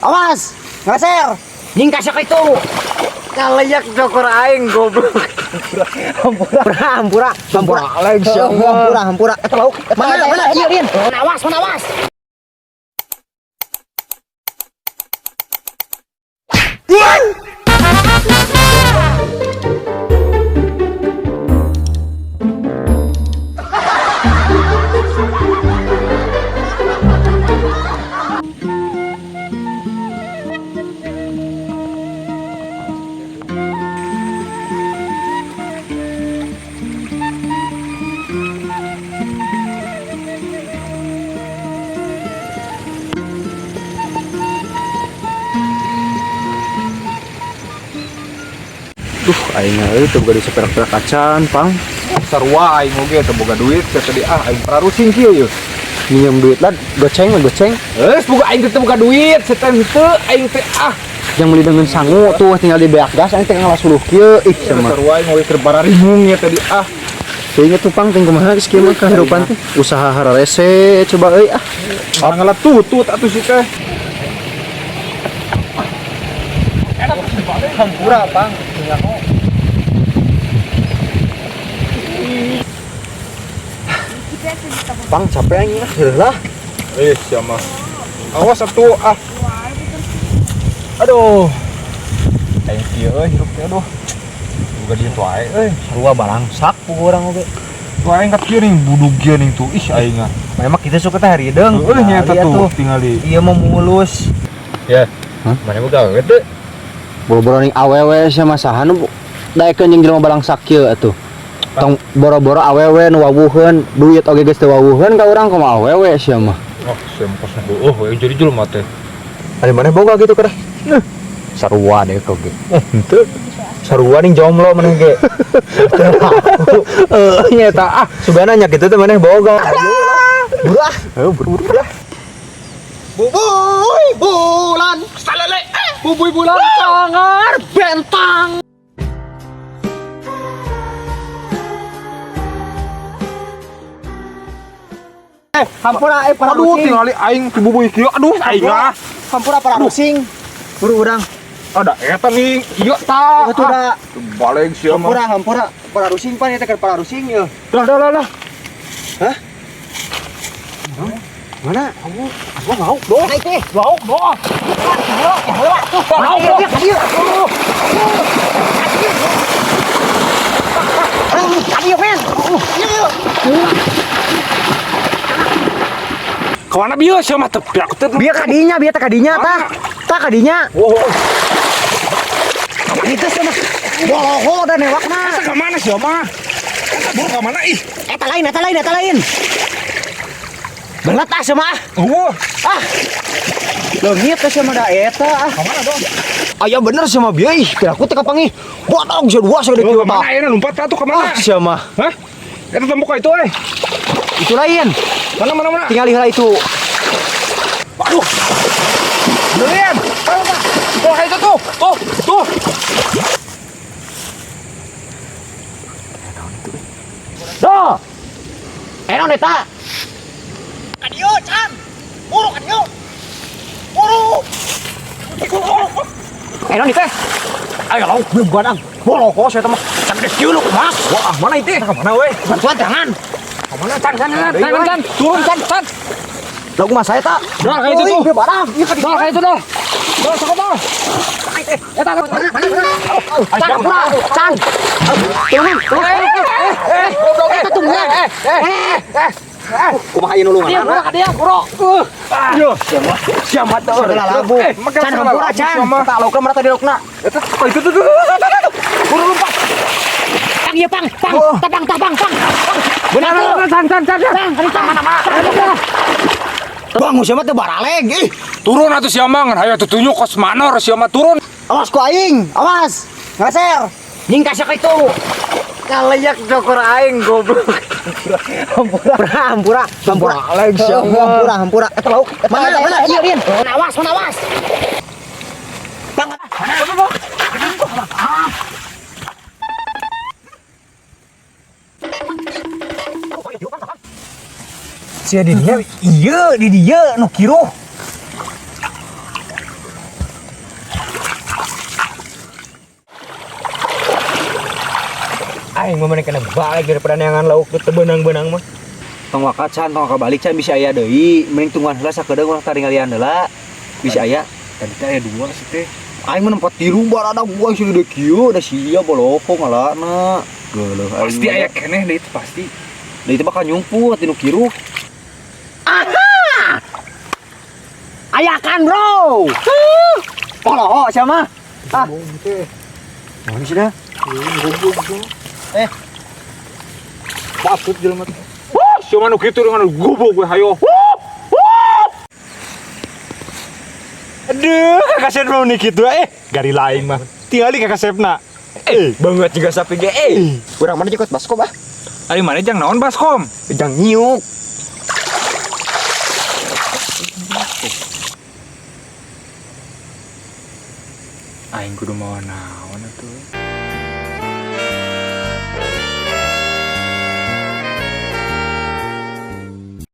Awas, ngeser. Nyingkas itu. Kalayak jokor aing goblok. Hampura. Hampura. Eta lauk. Mana? Ieu Din. Awas. Aing euy teu boga di seperak-perak acan, Pang. Sarua aing oge teu boga duit tadi aing pararusing kieu yeuh. Minjem duit lah, goceng. Boga aing teu boga duit, setem henteu aing teh Yang beli dengan sangu tuh tinggal di beak gas aing teh ngalasuluh kieu ih sama. Sarua aing oge keur bararimung ya tadi Teuing atuh Pang teh kumaha geus kieu mah kahirupan teh. Usaha hararese coba euy Ngala tutut atuh si teh. Hampura, Bang. Pang capek anjing lah. Siapa? Awas atuh Aduh. Aing kieu hirup teh aduh. Boga di ditu ae Sarua balangsak ku urang oge. Tuh aing kat kieu ning budug kieu ning tuh. Ih aing Memang kita suka teh harideung. nya eta tuh tingali. Ieu mah mulus. Ya. Mana boga we teh? Boro-boro ning awewe sama saha nu daekeun jeung jelema balangsak kieu atuh. Tong boro-boro awewe nu wawuheun, duit oge geus teu wawuheun ka urang kumaha awewe sia mah. Sempos beueuh we jadi jelema teh. Ari maneh boga gitu kada? Sarua deh oge. Henteu. Sarua ning jomblo maneh ge. Nya eta subana nya kitu teh maneh boga. Buru-buru lah. Bubuy bulan. Salele. Bubuy bulan sangar bentang. Hampura para Aduh rusing. tingali aing ti bubuy kieu. Aduh aing Hampura para rusing. Buru urang. Ada eta nih kieu tah. Atuh da. Balik sia mah. Hampura para rusing pan eta keur para rusing ya. Dah. Hah? Mana? Aku mau. Doh. Naik teh. Mau. Ayo, men. Kemana bieu sia mah teu aku teh. Biar kadinya tah. Tah kadinya. Itu sama boloho dan ewakna. Eta ka mana sia mah? Eta buru ka mana ih? Eta lain. Belat sama. Leungit sama da eta. Ka mana dong? Aya bener sama bieu ih, aku teh kapangi. Bodong dua segede kieu Mana tah. ayeuna lompat atuh ka mana? Sia mah. Hah? Eta tembok itu Itu lain. Mana? Tinggal heula itu. Waduh. Durian. Tuh itu tuh. Doh. Enon eta. Kadieu, Can. Buru kadieu. Buru. Enon itu. Ayo lauk belum gadang. Boloho saya mah. Can geus kieu lu, Mas. Wah, mana itu? Ka mana we? Bantuan tangan. Mana Can. Turun Can. Lagu mas saya tak. Dah kayak itu tuh. Barang. Dah kayak itu dah. Dah sok dah. Eta Can, pura. Can. Turun. Eta tunggu. Kumaha ieu nulungan? Dia, bro. Yo, siapa tuh? Labu. Can hampura Can. Tak laukna mana tadi laukna. Itu tuh. Buru lompat. Pang ieu pang. Tabang. Benar, Can. Can, mana? Bang, siapa teh baraleg ih. Turun atuh sia mah, hayu tutunjuk kos manor sia mah turun. Awas ku aing, awas. Ngeser. Nyingkas itu. Kalayak jokor aing goblok. Hampura. Balik sia mah. Hampura. Eta lauk. Mana? Ieu Din. Awas. Bang. Sia di dieu nu kiruh. aing mah kena balik daripada neangan lauk teu benang-benang mah. Tong wakat can tong balik can bisa aya deui mending tungguan heula sakedeung ulah taringgalian heula bisa aya Tadi teh aya 2 sih teh. aing mah nempat tilu barada gua sih udah kieu da sia boloko ngalana geuleuh Pasti aya keneh deui itu pasti. da itu bakal nyumput di nu kiru Ayakan bro. Poloho sama. Ah. mana sih dah Patut jelema teh. Cuma nu kitu dengan gubuk we hayo. Aduh, kakasep mau nih gitu gari lain mah. Tinggal di kakasepna. banget juga sapi ge urang mana jekot baskom ah Ari mana jang naon baskom? jang nyiuk Aing kudu mau naon atuh.